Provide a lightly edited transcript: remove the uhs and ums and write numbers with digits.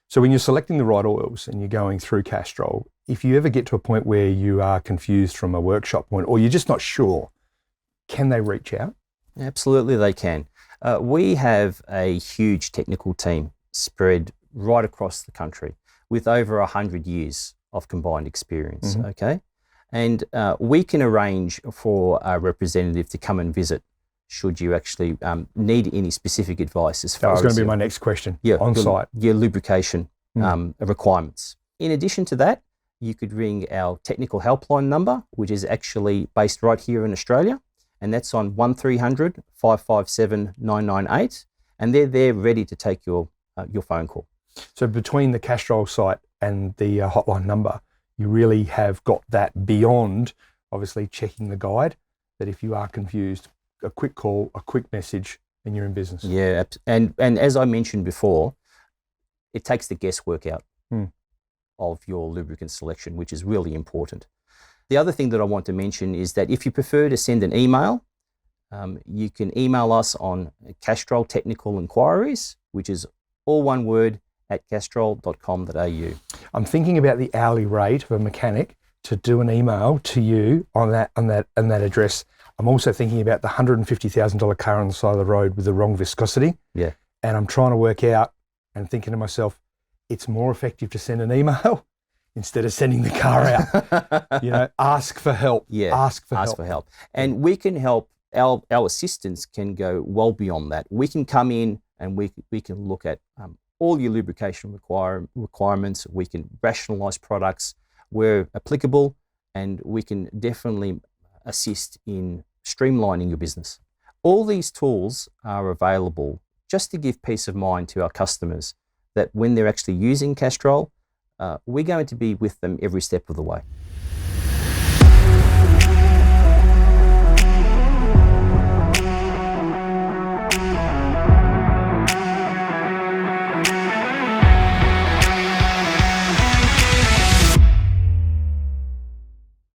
So when you're selecting the right oils and you're going through Castrol, if you ever get to a point where you are confused from a workshop point or you're just not sure, can they reach out? Absolutely, they can. We have a huge technical team spread right across the country with over 100 years of combined experience, okay? And we can arrange for a representative to come and visit should you actually need any specific advice as far as... That was going to be my next question, on site. Your lubrication requirements. In addition to that, you could ring our technical helpline number, which is actually based right here in Australia, and that's on 1300 557 998, and they're there ready to take your phone call. So between the Castrol site and the hotline number, you really have got that beyond obviously checking the guide, that if you are confused, a quick call, a quick message, and you're in business. Yeah, and as I mentioned before, it takes the guesswork out of your lubricant selection, which is really important. The other thing that I want to mention is that if you prefer to send an email, you can email us on Castrol Technical Inquiries, which is all one word, at castrol.com.au. I'm thinking about the hourly rate of a mechanic to do an email to you on that address. I'm also thinking about the $150,000 car on the side of the road with the wrong viscosity. Yeah. And I'm trying to work out and thinking to myself, it's more effective to send an email instead of sending the car out. Ask for help. Yeah. Ask for help. And we can help. Our assistants can go well beyond that. We can come in and we can look at all your lubrication requirements. We can rationalize products where applicable, and we can definitely assist in streamlining your business. All these tools are available just to give peace of mind to our customers that when they're actually using Castrol, we're going to be with them every step of the way.